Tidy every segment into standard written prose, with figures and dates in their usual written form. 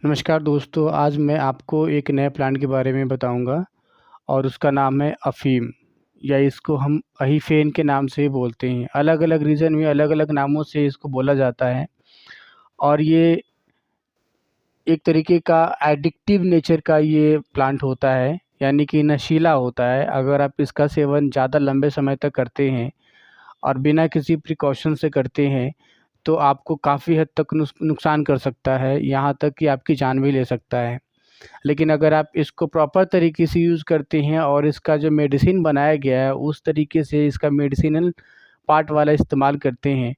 नमस्कार दोस्तों, आज मैं आपको एक नए प्लांट के बारे में बताऊंगा और उसका नाम है अफ़ीम या इसको हम अहीफ़ेन के नाम से बोलते हैं। अलग-अलग रीजन में अलग-अलग नामों से इसको बोला जाता है और ये एक तरीके का एडिक्टिव नेचर का ये प्लांट होता है, यानी कि नशीला होता है। अगर आप इसका सेवन ज़्यादा लंबे समय तक करते हैं और बिना किसी प्रिकॉशन से करते हैं, तो आपको काफ़ी हद तक नुकसान कर सकता है, यहाँ तक कि आपकी जान भी ले सकता है। लेकिन अगर आप इसको प्रॉपर तरीके से यूज़ करते हैं और इसका जो मेडिसिन बनाया गया है उस तरीके से इसका मेडिसिनल पार्ट वाला इस्तेमाल करते हैं,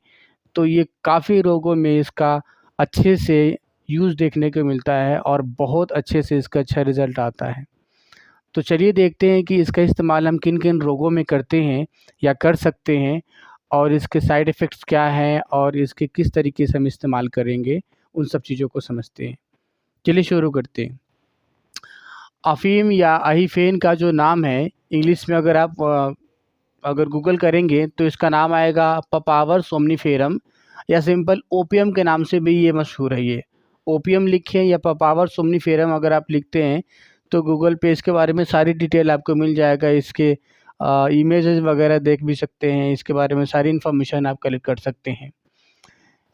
तो ये काफ़ी रोगों में इसका अच्छे से यूज़ देखने को मिलता है और बहुत अच्छे से इसका अच्छा रिज़ल्ट आता है। तो चलिए देखते हैं कि इसका इस्तेमाल हम किन-किन रोगों में करते हैं या कर सकते हैं और इसके साइड इफ़ेक्ट्स क्या हैं और इसके किस तरीके से हम इस्तेमाल करेंगे, उन सब चीज़ों को समझते हैं। चलिए शुरू करते हैं। अफ़ीम या अहीफ़ेन का जो नाम है, इंग्लिश में अगर आप अगर गूगल करेंगे तो इसका नाम आएगा पपावर सोम्निफेरम या सिंपल ओपियम के नाम से भी ये मशहूर है ये। ओपियम लिखें या पपावर सोम्निफेरम अगर आप लिखते हैं तो गूगल पे इसके बारे में सारी डिटेल आपको मिल जाएगा। इसके इमेजेस वगैरह देख भी सकते हैं, इसके बारे में सारी इन्फॉर्मेशन आप कलेक्ट कर सकते हैं।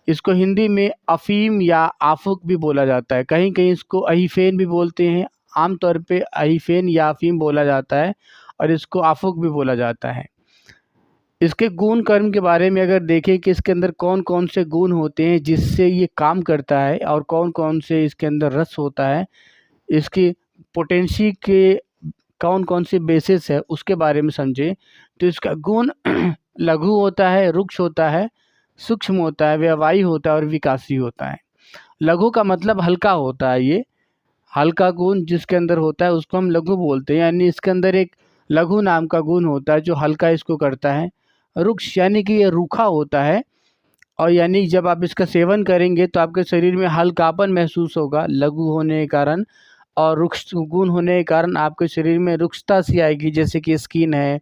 इसको हिंदी में अफ़ीम या आफ़ुक भी बोला जाता है, कहीं-कहीं इसको अहीफ़ेन भी बोलते हैं। आमतौर पे अहीफ़ेन या अफ़ीम बोला जाता है और इसको आफ़ुक भी बोला जाता है। इसके गुण कर्म के बारे में अगर देखें कि इसके अंदर कौन-कौन से गुण होते हैं जिससे ये काम करता है और कौन-कौन से इसके अंदर रस होता है, इसकी पोटेंसी के कौन-कौन से बेसिस है उसके बारे में समझें, तो इसका गुण लघु होता है, रुक्ष होता है, सूक्ष्म होता है, व्यवहारी होता है और विकासी होता है। लघु का मतलब हल्का होता है ये, हल्का गुण जिसके अंदर होता है उसको हम लघु बोलते हैं, यानी इसके अंदर एक लघु नाम का गुण होता है जो हल्का इसको करता है। रुक्ष यानी कि ये रूखा होता है और यानी जब आप इसका सेवन करेंगे तो आपके शरीर में हल्कापन महसूस होगा लघु होने के कारण, और रुक्ष गुण होने के कारण आपके शरीर में रुक्षता सी आएगी, जैसे कि स्किन है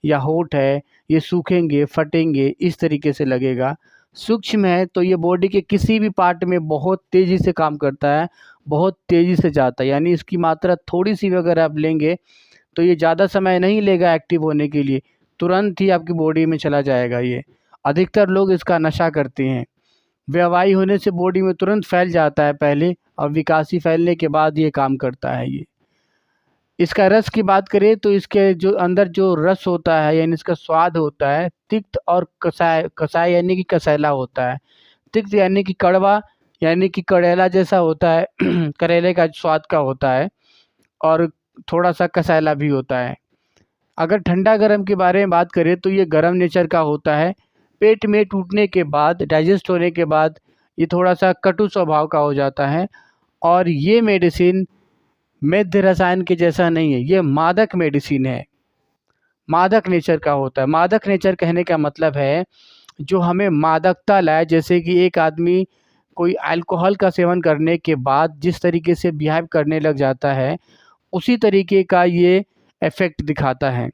या होंठ है, ये सूखेंगे, फटेंगे, इस तरीके से लगेगा। सूक्ष्म है तो ये बॉडी के किसी भी पार्ट में बहुत तेज़ी से काम करता है, बहुत तेज़ी से जाता है, यानी इसकी मात्रा थोड़ी-सी भी अगर आप लेंगे तो ये ज़्यादा समय नहीं लेगा एक्टिव होने के लिए, तुरंत ही आपकी बॉडी में चला जाएगा ये। अधिकतर लोग इसका नशा करते हैं। व्यवहारी होने से बॉडी में तुरंत फैल जाता है पहले और विकासी फैलने के बाद ये काम करता है ये। इसका रस की बात करें तो इसके जो अंदर जो रस होता है यानी इसका स्वाद होता है, तिक्त और कसाय कसाय यानी कि कसैला होता है। तिक्त यानी कि कड़वा, यानी कि कड़ैला जैसा होता है करेले का स्वाद का होता है, और थोड़ा-सा कसैला भी होता है। अगर ठंडा-गरम के बारे में बात करें तो ये गरम नेचर का होता है। पेट में टूटने के बाद, डाइजेस्ट होने के बाद ये थोड़ा-सा कटु स्वभाव का हो जाता है और ये मेडिसिन मेद्य रसायन के जैसा नहीं है, ये मादक मेडिसिन है। मादक नेचर का होता है। मादक नेचर कहने का मतलब है जो हमें मादकता लाए, जैसे कि एक आदमी कोई अल्कोहल का सेवन करने के बाद जिस तरीके से बिहेव करने लग जाता है, उसी तरीके का ये इफ़ेक्ट दिखाता है।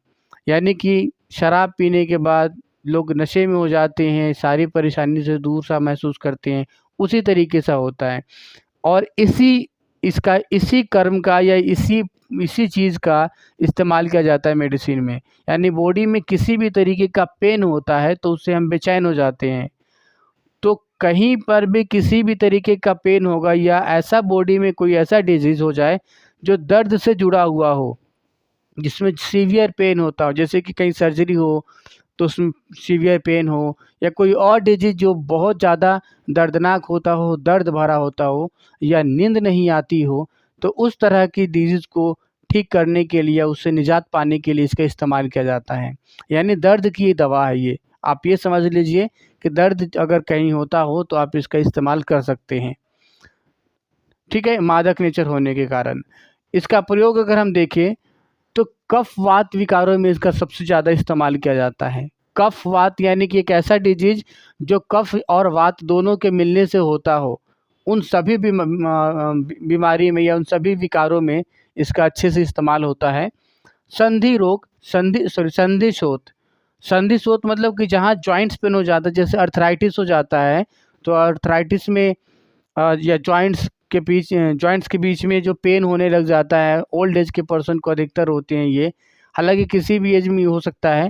यानी कि शराब पीने के बाद लोग नशे में हो जाते हैं, सारी परेशानी से दूर सा महसूस करते हैं, उसी तरीके सा होता है। और इसी कर्म का या इसी इसी चीज़ का इस्तेमाल किया जाता है मेडिसिन में। यानी बॉडी में किसी भी तरीके का पेन होता है तो उससे हम बेचैन हो जाते हैं। तो कहीं पर भी किसी भी तरीके का पेन होगा या ऐसा बॉडी में कोई ऐसा डिज़ीज़ हो जाए जो दर्द से जुड़ा हुआ हो, जिसमें सीवियर पेन होता हो, जैसे कि कहीं सर्जरी हो तो उसमें सीवियर पेन हो, या कोई और डिजीज़ जो बहुत ज़्यादा दर्दनाक होता हो, दर्द भरा होता हो या नींद नहीं आती हो, तो उस तरह की डिजीज़ को ठीक करने के लिए या उससे निजात पाने के लिए इसका इस्तेमाल किया जाता है। यानी दर्द की दवा है ये। आप ये समझ लीजिए कि दर्द अगर कहीं होता हो तो आप इसका इस्तेमाल कर सकते हैं। ठीक है? मादक नेचर होने के कारण। इसका प्रयोग अगर हम देखें तो कफ वात विकारों में इसका सबसे ज़्यादा इस्तेमाल किया जाता है। कफ वात यानी कि एक ऐसा डिजीज़ जो कफ और वात दोनों के मिलने से होता हो, उन सभी बीमारी में या उन सभी विकारों में इसका अच्छे से इस्तेमाल होता है। संधि रोग, संधि शोथ। संधि शोथ मतलब कि जहाँ जॉइंट्स पेन हो जाता है, जैसे अर्थराइटिस हो जाता है, तो अर्थराइटिस में या जॉइंट्स के बीच जॉइंट्स के बीच में जो पेन होने लग जाता है, ओल्ड एज के पर्सन को अधिकतर होते हैं ये, हालांकि किसी भी एज में हो सकता है।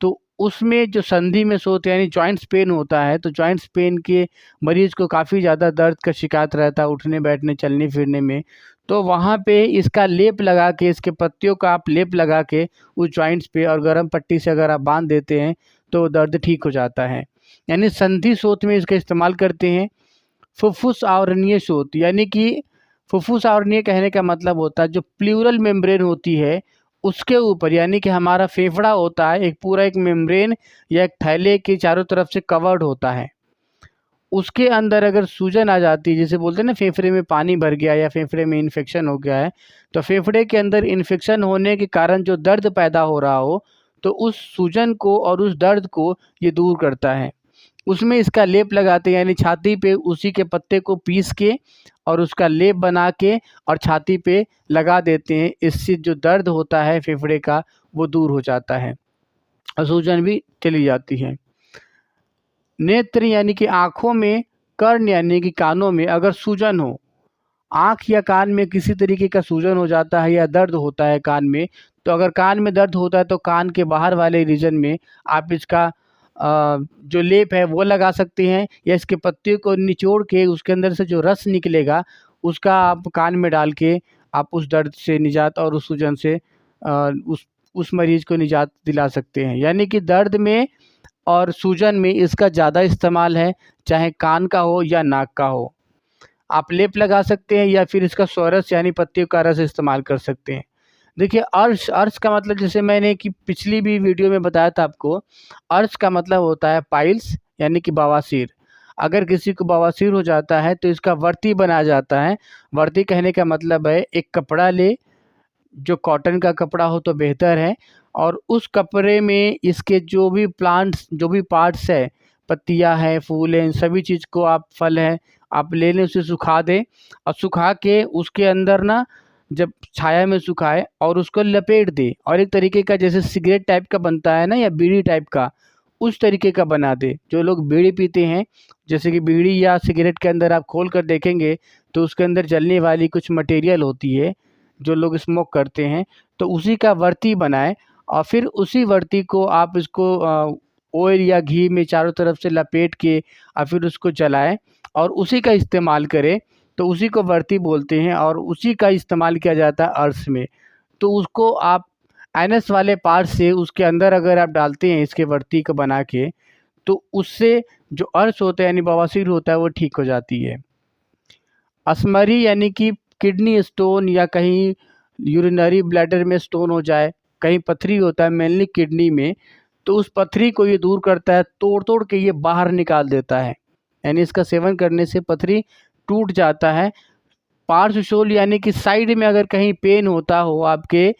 तो उसमें जो संधि में सोते यानी जॉइंट्स पेन होता है, तो जॉइंट्स पेन के मरीज़ को काफ़ी ज़्यादा दर्द का शिकायत रहता है उठने बैठने चलने फिरने में। तो वहाँ पे इसका लेप लगा के, इसके पत्तियों का आप लेप लगा के उस जॉइंट्स पे और गर्म पट्टी से अगर आप बांध देते हैं तो दर्द ठीक हो जाता है। यानी संधि शोथ में इसका इस्तेमाल करते हैं। फुफ्फुस आवरणीय शोथ, यानी कि फुफ्फुस आवरणीय कहने का मतलब होता है जो प्लूरल मेम्ब्रेन होती है उसके ऊपर, यानी कि हमारा फेफड़ा होता है एक पूरा एक मेम्ब्रेन या एक थैले के चारों तरफ से कवर्ड होता है। उसके अंदर अगर सूजन आ जाती है, जैसे बोलते हैं ना फेफड़े में पानी भर गया या फेफड़े में इन्फेक्शन हो गया है, तो फेफड़े के अंदर इन्फेक्शन होने के कारण जो दर्द पैदा हो रहा हो, तो उस सूजन को और उस दर्द को ये दूर करता है। उसमें इसका लेप लगाते हैं, यानी छाती पे उसी के पत्ते को पीस के और उसका लेप बना के और छाती पे लगा देते हैं। इससे जो दर्द होता है फेफड़े का वो दूर हो जाता है और सूजन भी चली जाती है। नेत्र यानी कि आँखों में, कर्ण यानी कि कानों में अगर सूजन हो, आँख या कान में किसी तरीके का सूजन हो जाता है या दर्द होता है कान में, तो अगर कान में दर्द होता है तो कान के बाहर वाले रीजन में आप इसका जो लेप है वो लगा सकते हैं, या इसके पत्तियों को निचोड़ के उसके अंदर से जो रस निकलेगा उसका आप कान में डाल के आप उस दर्द से निजात और उस सूजन से उस मरीज़ को निजात दिला सकते हैं। यानी कि दर्द में और सूजन में इसका ज़्यादा इस्तेमाल है, चाहे कान का हो या नाक का हो। आप लेप लगा सकते हैं या फिर इसका स्वरस यानी पत्तियों का रस इस्तेमाल कर सकते हैं। देखिए अर्श, अर्श का मतलब जैसे मैंने कि पिछली भी वीडियो में बताया था आपको, अर्श का मतलब होता है पाइल्स यानी कि बवासीर। अगर किसी को बवासीर हो जाता है तो इसका वर्ती बनाया जाता है। वर्ती कहने का मतलब है एक कपड़ा ले, जो कॉटन का कपड़ा हो तो बेहतर है, और उस कपड़े में इसके जो भी प्लांट्स, जो भी पार्ट्स है, पत्तियां हैं, फूल हैं, इन सभी चीज़ को आप, फल है, आप ले लें, उसे सुखा दें और सुखा के उसके अंदर ना जब छाया में सुखाए और उसको लपेट दे, और एक तरीके का जैसे सिगरेट टाइप का बनता है ना या बीड़ी टाइप का, उस तरीके का बना दे। जो लोग बीड़ी पीते हैं, जैसे कि बीड़ी या सिगरेट के अंदर आप खोल कर देखेंगे तो उसके अंदर जलने वाली कुछ मटेरियल होती है, जो लोग स्मोक करते हैं, तो उसी का वर्ती बनाएं और फिर उसी वर्ती को आप इसको ऑयल या घी में चारों तरफ से लपेट के और फिर उसको जलाएं और उसी का इस्तेमाल करें, तो उसी को वर्ती बोलते हैं और उसी का इस्तेमाल किया जाता है अर्श में। तो उसको आप एनस वाले पार्ट से उसके अंदर अगर आप डालते हैं इसके वर्ती को बना के, तो उससे जो अर्श होता है यानी बवासीर होता है वो ठीक हो जाती है। असमरी यानी कि किडनी स्टोन या कहीं यूरिनरी ब्लैडर में स्टोन हो जाए, कहीं पथरी होता है मेनली किडनी में, तो उस पथरी को ये दूर करता है, तोड़ तोड़ के ये बाहर निकाल देता है। यानी इसका सेवन करने से पथरी टूट जाता है। पार्श्वशूल यानी कि साइड में अगर कहीं पेन होता हो आपके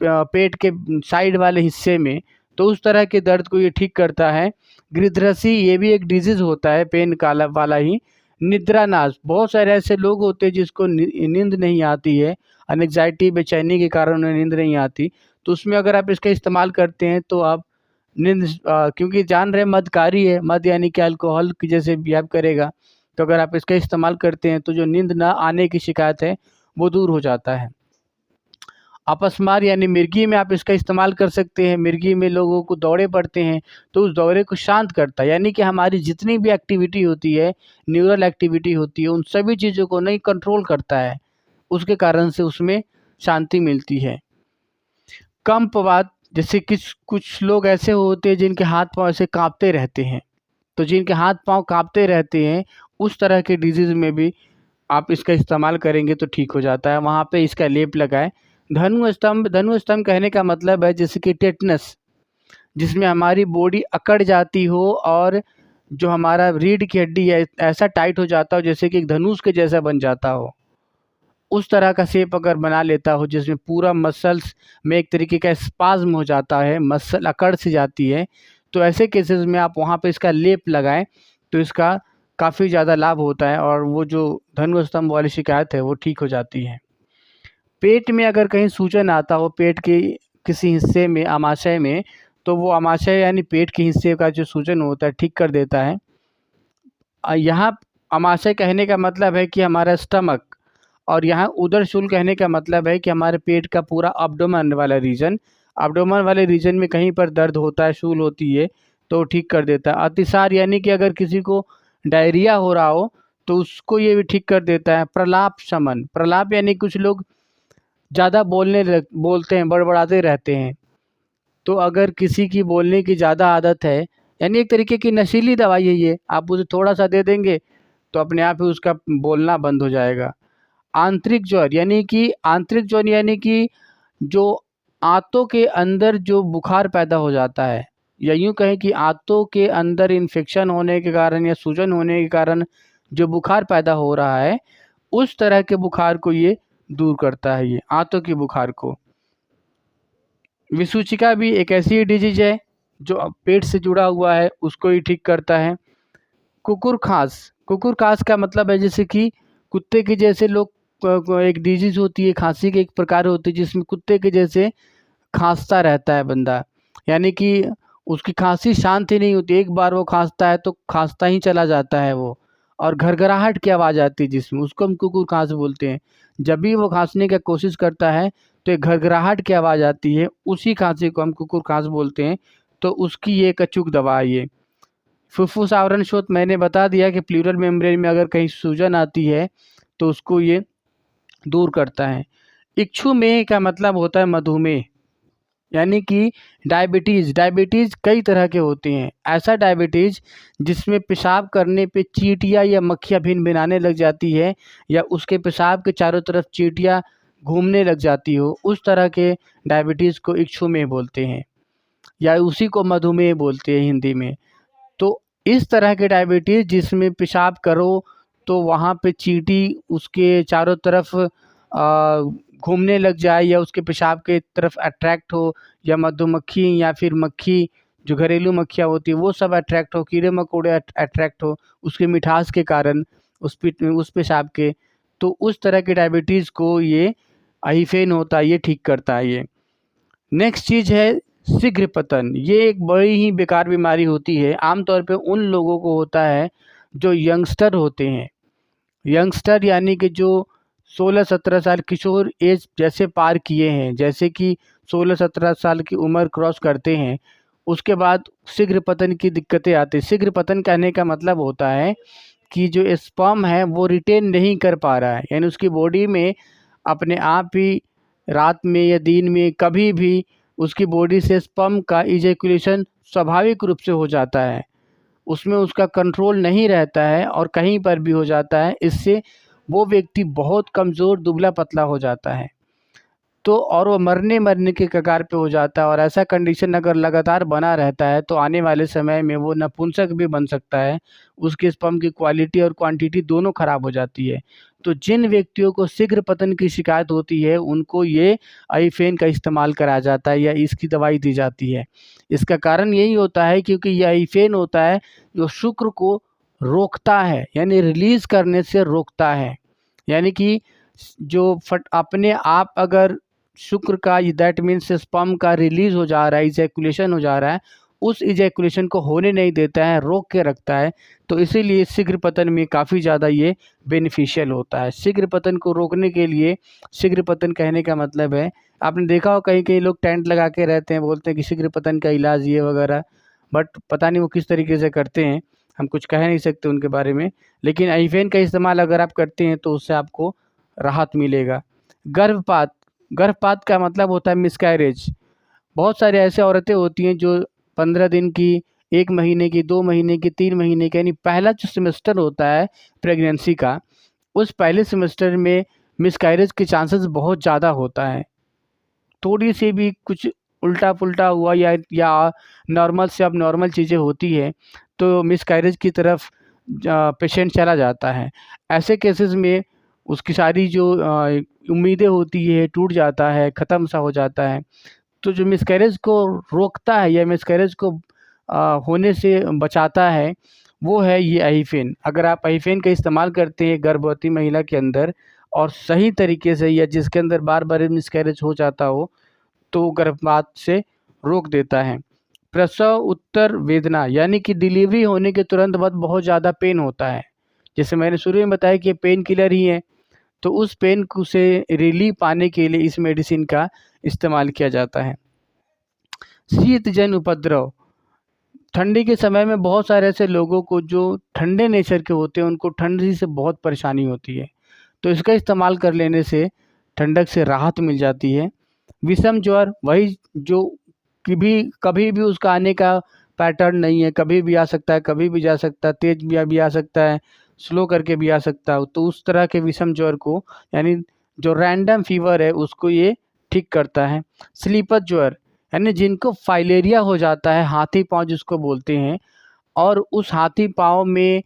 पेट के साइड वाले हिस्से में, तो उस तरह के दर्द को ये ठीक करता है। गिरधृषि ये भी एक डिजीज़ होता है पेन काला वाला ही। निद्रानाश, बहुत सारे ऐसे लोग होते हैं जिसको नींद नहीं आती है, एंग्जाइटी बेचैनी के कारण उन्हें नींद नहीं आती, तो उसमें अगर आप इसका इस्तेमाल करते हैं तो आप नींद क्योंकि जान रहे हैं मदकारी है, मद यानी कि अल्कोहल की जैसे बिहेव करेगा, तो अगर आप इसका इस्तेमाल करते हैं तो जो नींद ना आने की शिकायत है वो दूर हो जाता है। अपस्मार यानी मिर्गी में आप इसका इस्तेमाल कर सकते हैं। मिर्गी में लोगों को दौरे पड़ते हैं तो उस दौरे को शांत करता है, यानी कि हमारी जितनी भी एक्टिविटी होती है, न्यूरल एक्टिविटी होती है, उन सभी चीज़ों को नहीं कंट्रोल करता है, उसके कारण से उसमें शांति मिलती है। कंपवात, जैसे कुछ लोग ऐसे होते हैं जिनके हाथ पाँव ऐसे काँपते रहते हैं, तो जिनके हाथ पाँव काँपते रहते हैं उस तरह के डिजीज़ में भी आप इसका इस्तेमाल करेंगे तो ठीक हो जाता है। वहाँ पे इसका लेप लगाएं। धनु स्तंभ, धनु स्तंभ कहने का मतलब है जैसे कि टेटनस, जिसमें हमारी बॉडी अकड़ जाती हो और जो हमारा रीढ़ की हड्डी है ऐसा टाइट हो जाता हो जैसे कि एक धनुष के जैसा बन जाता हो, उस तरह का शेप अगर बना लेता हो जिसमें पूरा मसल्स में एक तरीके का स्पाज्म हो जाता है, मसल अकड़ सी जाती है, तो ऐसे केसेस में आप वहाँ पे इसका लेप लगाएं तो इसका काफ़ी ज़्यादा लाभ होता है और वो जो धनु स्तंभ वाली शिकायत है वो ठीक हो जाती है। पेट में अगर कहीं सूजन आता हो पेट के किसी हिस्से में, आमाशय में, तो वो आमाशय यानी पेट के हिस्से का जो सूजन होता है ठीक कर देता है। यहाँ अमाशय कहने का मतलब है कि हमारा स्टमक, और यहाँ उदर शूल कहने का मतलब है कि हमारे पेट का पूरा अब्डोमेन वाला रीजन। अब्डोमेन वाले रीजन में कहीं पर दर्द होता है, शूल होती है, तो ठीक कर देता है। अतिसार यानी कि अगर किसी को डायरिया हो रहा हो तो उसको ये भी ठीक कर देता है। प्रलाप शमन, प्रलाप यानी कुछ लोग ज़्यादा बोलते हैं, बड़बड़ाते रहते हैं, तो अगर किसी की बोलने की ज़्यादा आदत है, यानी एक तरीके की नशीली दवाई है ये, आप उसे थोड़ा सा दे देंगे तो अपने आप ही उसका बोलना बंद हो जाएगा। आंतरिक ज्वर यानी कि जो आंतों के अंदर जो बुखार पैदा हो जाता है, या यूँ कहें कि आंतों के अंदर इन्फेक्शन होने के कारण या सूजन होने के कारण जो बुखार पैदा हो रहा है, उस तरह के बुखार को ये दूर करता है, ये आंतों के बुखार को। विसूचिका भी एक ऐसी डिजीज है जो पेट से जुड़ा हुआ है, उसको ही ठीक करता है। कुकुर खांस, कुकुर खांस का मतलब है जैसे कि कुत्ते के जैसे लोग एक डिजीज होती है, खांसी की एक प्रकार होती है जिसमें कुत्ते के जैसे खांसता रहता है बंदा, यानी कि उसकी खांसी शांत ही नहीं होती, एक बार वो खांसता है तो खांसता ही चला जाता है वो, और घरघराहट की आवाज़ आती है जिसमें, उसको हम कुकुर खांस बोलते हैं। जब भी वो खांसने की कोशिश करता है तो एक घरघराहट की आवाज़ आती है, उसी खांसी को हम कुकुर खांस बोलते हैं। तो उसकी ये एक अचूक दवा है ये। फुफ्फुस आवरण शोथ मैंने बता दिया कि प्लूरल मेम्ब्रेन में अगर कहीं सूजन आती है तो उसको ये दूर करता है। इक्षुमेह का मतलब होता है मधुमेह, यानी कि डायबिटीज़। डायबिटीज़ कई तरह के होते हैं। ऐसा डायबिटीज़ जिसमें पेशाब करने पे चींटियाँ या मक्खियाँ भिनभिनाने लग जाती है, या उसके पेशाब के चारों तरफ चींटियाँ घूमने लग जाती हो, उस तरह के डायबिटीज़ को इक्षुमेह बोलते हैं, या उसी को मधुमेह बोलते हैं हिंदी में। तो इस तरह के डायबिटीज़ जिसमें पेशाब करो तो वहाँ पे चींटी उसके चारों तरफ घूमने लग जाए, या उसके पेशाब के तरफ अट्रैक्ट हो, या मधुमक्खी या फिर मक्खी जो घरेलू मक्खियाँ होती है वो सब अट्रैक्ट हो, कीड़े मकोड़े अट्रैक्ट हो उसकी मिठास के कारण, उस पेशाब के, तो उस तरह के डायबिटीज़ को ये आइफेन होता है, ये ठीक करता है ये। नेक्स्ट चीज़ है शीघ्र पतन। ये एक बड़ी ही बेकार बीमारी होती है, आमतौर पे उन लोगों को होता है जो यंगस्टर होते हैं। यंगस्टर यानी कि जो 16-17 साल किशोर एज जैसे पार किए हैं, जैसे कि 16-17 साल की उम्र क्रॉस करते हैं, उसके बाद शीघ्र पतन की दिक्कतें आती हैं। शीघ्र पतन कहने का मतलब होता है कि जो स्पर्म है वो रिटेन नहीं कर पा रहा है, यानी उसकी बॉडी में अपने आप ही रात में या दिन में कभी भी उसकी बॉडी से स्पर्म का इजैकुलेशन स्वाभाविक रूप से हो जाता है, उसमें उसका कंट्रोल नहीं रहता है और कहीं पर भी हो जाता है। इससे वो व्यक्ति बहुत कमज़ोर दुबला पतला हो जाता है, तो और वो मरने के कगार पे हो जाता है, और ऐसा कंडीशन अगर लगातार बना रहता है तो आने वाले समय में वो नपुंसक भी बन सकता है, उसके स्पर्म की क्वालिटी और क्वांटिटी दोनों खराब हो जाती है। तो जिन व्यक्तियों को शीघ्र पतन की शिकायत होती है उनको ये आइफेन का इस्तेमाल कराया जाता है या इसकी दवाई दी जाती है। इसका कारण यही होता है क्योंकि ये आइफेन होता है जो शुक्र को रोकता है, यानी रिलीज़ करने से रोकता है, यानी कि जो फट अपने आप अगर शुक्र का, दैट मीन्स स्पर्म का रिलीज़ हो जा रहा है, इजैकुलेशन हो जा रहा है, उस इजैकुलेशन को होने नहीं देता है, रोक के रखता है। तो इसीलिए शीघ्र पतन में काफ़ी ज़्यादा ये बेनिफिशियल होता है। शीघ्र पतन को रोकने के लिए, शीघ्र पतन कहने का मतलब है, आपने देखा हो कहीं-कहीं लोग टेंट लगा के रहते हैं, बोलते हैं कि शीघ्र पतन का इलाज ये वगैरह, बट पता नहीं वो किस तरीके से करते हैं, हम कुछ कह नहीं सकते उनके बारे में। लेकिन आइफेन का इस्तेमाल अगर आप करते हैं तो उससे आपको राहत मिलेगा। गर्भपात, गर्भपात का मतलब होता है मिसकैरेज। बहुत सारी ऐसी औरतें होती हैं जो 15 दिन की, 1 महीने की, 2 महीने की, 3 महीने की, यानी पहला जो सेमेस्टर होता है प्रेगनेंसी का, उस पहले सेमेस्टर में मिसकैरेज के चांसेस बहुत ज़्यादा होता है। थोड़ी सी भी कुछ उल्टा-पुल्टा हुआ या नॉर्मल से अब नॉर्मल चीज़ें होती हैं तो मिसकैरेज की तरफ पेशेंट चला जाता है। ऐसे केसेस में उसकी सारी जो उम्मीदें होती है टूट जाता है, ख़त्म सा हो जाता है। तो जो मिसकैरेज को रोकता है या मिसकैरेज को होने से बचाता है वो है ये आइफेन। अगर आप आइफेन का इस्तेमाल करते हैं गर्भवती महिला के अंदर और सही तरीके से, या जिसके अंदर बार-बार मिसकैरेज हो जाता हो, तो गर्भपात से रोक देता है। प्रसव उत्तर वेदना, यानी कि डिलीवरी होने के तुरंत बाद बहुत ज़्यादा पेन होता है, जैसे मैंने शुरू में बताया कि ये पेन किलर ही है, तो उस पेन को से रिलीफ पाने के लिए इस मेडिसिन का इस्तेमाल किया जाता है। शीतजन्य उपद्रव, ठंडी के समय में बहुत सारे ऐसे लोगों को जो ठंडे नेचर के होते हैं, उनको ठंडी से बहुत परेशानी होती है, तो इसका इस्तेमाल कर लेने से ठंडक से राहत मिल जाती है। विषम ज्वर, वही जो कभी भी उसका आने का पैटर्न नहीं है, कभी भी आ सकता है, कभी भी जा सकता है, तेज भी आ सकता है, स्लो करके भी आ सकता है। तो उस तरह के विषम ज्वर को, यानी जो रैंडम फीवर है, उसको ये ठीक करता है। स्लीपर ज्वर, यानी जिनको फाइलेरिया हो जाता है, हाथी पाँव जिसको बोलते हैं, और उस हाथी पाँव में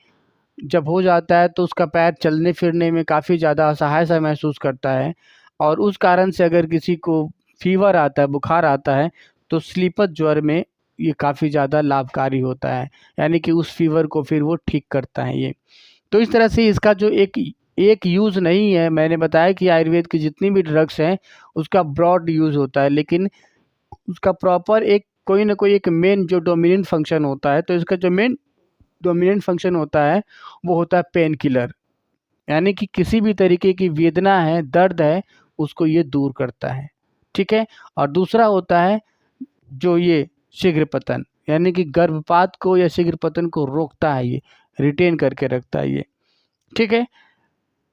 जब हो जाता है तो उसका पैर चलने फिरने में काफ़ी ज़्यादा असहाय सा महसूस करता है, और उस कारण से अगर किसी को फीवर आता है, बुखार आता है, तो स्लीपर ज्वर में ये काफ़ी ज़्यादा लाभकारी होता है, यानी कि उस फीवर को फिर वो ठीक करता है ये। तो इस तरह से इसका जो एक यूज़ नहीं है, मैंने बताया कि आयुर्वेद की जितनी भी ड्रग्स हैं उसका ब्रॉड यूज़ होता है, लेकिन उसका प्रॉपर एक कोई ना कोई एक मेन जो डोमिनेंट फंक्शन होता है। तो इसका जो मेन डोमिनेंट फंक्शन होता है वो होता है पेन किलर, यानी कि किसी भी तरीके की वेदना है, दर्द है, उसको ये दूर करता है, ठीक है। और दूसरा होता है जो ये शीघ्र पतन, यानी कि गर्भपात को या शीघ्र पतन को रोकता है, ये रिटेन करके रखता है ये, ठीक है।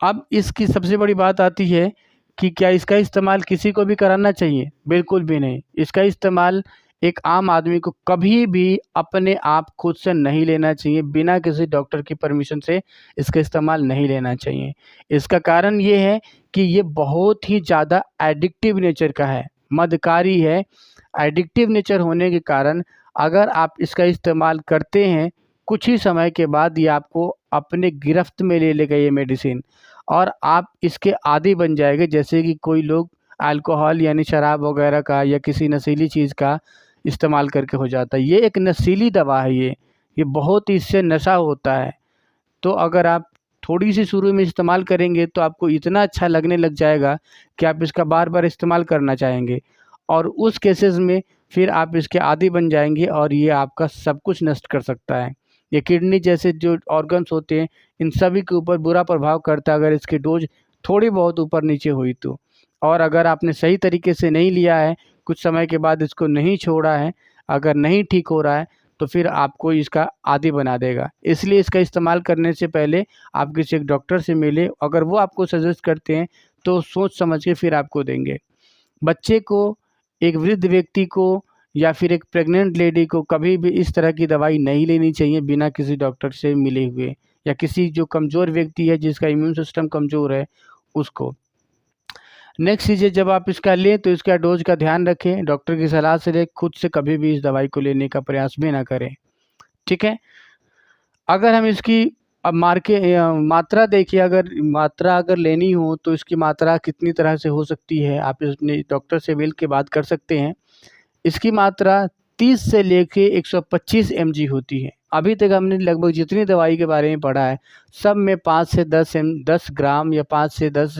अब इसकी सबसे बड़ी बात आती है कि क्या इसका इस्तेमाल किसी को भी कराना चाहिए? बिल्कुल भी नहीं। इसका इस्तेमाल एक आम आदमी को कभी भी अपने आप खुद से नहीं लेना चाहिए, बिना किसी डॉक्टर की परमिशन से इसका इस्तेमाल नहीं लेना चाहिए। इसका कारण ये है कि ये बहुत ही ज़्यादा एडिक्टिव नेचर का है, मदकारी है। एडिक्टिव नेचर होने के कारण अगर आप इसका इस्तेमाल करते हैं, कुछ ही समय के बाद ये आपको अपने गिरफ्त में ले लेगा ये मेडिसिन, और आप इसके आदी बन जाएंगे। जैसे कि कोई लोग अल्कोहल यानी शराब वगैरह का या किसी नशीली चीज़ का इस्तेमाल करके हो जाता है। ये एक नशीली दवा है, ये बहुत ही इससे नशा होता है। तो अगर आप थोड़ी सी शुरू में इस्तेमाल करेंगे तो आपको इतना अच्छा लगने लग जाएगा कि आप इसका बार बार इस्तेमाल करना चाहेंगे, और उस केसेस में फिर आप इसके आदी बन जाएंगे, और ये आपका सब कुछ नष्ट कर सकता है। ये किडनी जैसे जो ऑर्गन्स होते हैं, इन सभी के ऊपर बुरा प्रभाव करता है अगर इसकी डोज थोड़ी बहुत ऊपर नीचे हुई तो। और अगर आपने सही तरीके से नहीं लिया है, कुछ समय के बाद इसको नहीं छोड़ा है, अगर नहीं ठीक हो रहा है, तो फिर आपको इसका आदी बना देगा। इसलिए इसका इस्तेमाल करने से पहले आप किसी एक डॉक्टर से मिले, अगर वो आपको सजेस्ट करते हैं तो सोच समझ के फिर आपको देंगे। बच्चे को, एक वृद्ध व्यक्ति को, या फिर एक प्रेग्नेंट लेडी को कभी भी इस तरह की दवाई नहीं लेनी चाहिए बिना किसी डॉक्टर से मिले हुए, या किसी जो कमज़ोर व्यक्ति है जिसका इम्यून सिस्टम कमज़ोर है उसको। नेक्स्ट चीज़ है, जब आप इसका लें तो इसका डोज का ध्यान रखें, डॉक्टर की सलाह से लें, खुद से कभी भी इस दवाई को लेने का प्रयास भी ना करें, ठीक है। अगर हम इसकी अब मात्रा देखिए, अगर लेनी हो तो इसकी मात्रा कितनी तरह से हो सकती है, आप अपने डॉक्टर से मिल के बात कर सकते हैं। इसकी मात्रा 30 से लेके 125 एमजी होती है। अभी तक हमने लगभग जितनी दवाई के बारे में पढ़ा है, सब में 5 से 10 ग्राम या 5 से 10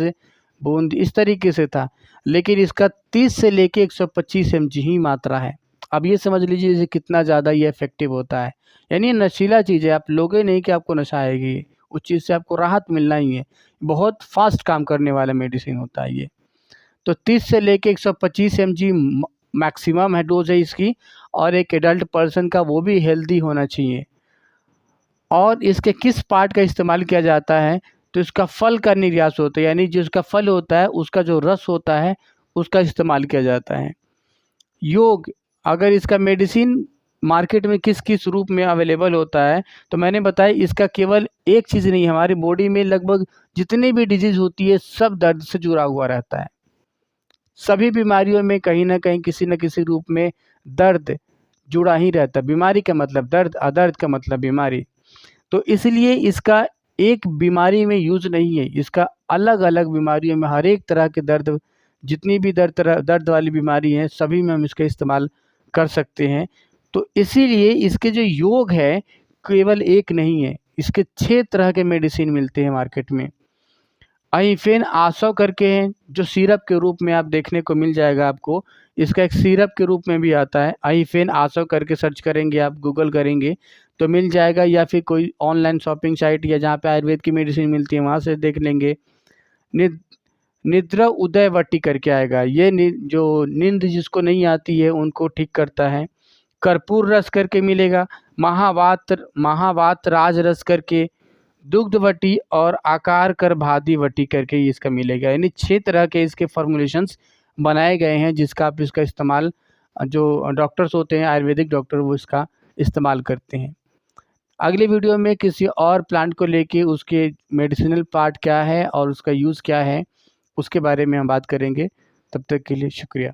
बूंद इस तरीके से था, लेकिन इसका 30 से लेके 125 एमजी ही मात्रा है। अब ये समझ लीजिए इसे कितना ज़्यादा ये इफ़ेक्टिव होता है। यानी ये नशीला चीज़ है, आप लोगे नहीं कि आपको नशा आएगी, उस चीज़ से आपको राहत मिलना ही है। बहुत फास्ट काम करने वाला मेडिसिन होता है ये। तो 30 से लेके 125 एमजी मैक्सिमम है डोज है इसकी, और एक एडल्ट पर्सन का वो भी हेल्दी होना चाहिए। और इसके किस पार्ट का इस्तेमाल किया जाता है, तो इसका फल का निर्यास होता है, यानी जो इसका फल होता है उसका जो रस होता है उसका इस्तेमाल किया जाता है। योग, अगर इसका मेडिसिन मार्केट में किस किस रूप में अवेलेबल होता है, तो मैंने बताया इसका केवल एक चीज़ नहीं, हमारी बॉडी में लगभग जितनी भी डिजीज़ होती है सब दर्द से जुड़ा हुआ रहता है। सभी बीमारियों में कहीं न कहीं किसी न किसी रूप में दर्द जुड़ा ही रहता है। बीमारी का मतलब दर्द, दर्द का मतलब बीमारी। तो इसलिए इसका एक बीमारी में यूज़ नहीं है, इसका अलग-अलग बीमारियों में हर एक तरह के दर्द, जितनी भी दर्द वाली बीमारी है, सभी में हम इसका इस्तेमाल कर सकते हैं। तो इसीलिए इसके जो योग है, केवल एक नहीं है, इसके 6 तरह के मेडिसिन मिलते हैं मार्केट में। आइफेन आसव करके हैं, जो सिरप के रूप में आप देखने को मिल जाएगा आपको। इसका एक सिरप के रूप में भी आता है, आइफेन आसव करके सर्च करेंगे आप, गूगल करेंगे तो मिल जाएगा, या फिर कोई ऑनलाइन शॉपिंग साइट या जहाँ पे आयुर्वेद की मेडिसिन मिलती है वहाँ से देख लेंगे। निद्रा उदयवटी करके आएगा, ये जो नींद जिसको नहीं आती है उनको ठीक करता है। कर्पूर रस करके मिलेगा, महावात राज रस करके, दुग्धवटी और आकार कर भादी वटी करके इसका मिलेगा। यानी 6 तरह के इसके फॉर्मुलेशंस बनाए गए हैं, जिसका आप इसका इस्तेमाल, जो डॉक्टर्स होते हैं आयुर्वेदिक डॉक्टर, वो इसका इस्तेमाल करते हैं। अगले वीडियो में किसी और प्लांट को लेके उसके मेडिसिनल पार्ट क्या है और उसका यूज़ क्या है उसके बारे में हम बात करेंगे। तब तक के लिए शुक्रिया।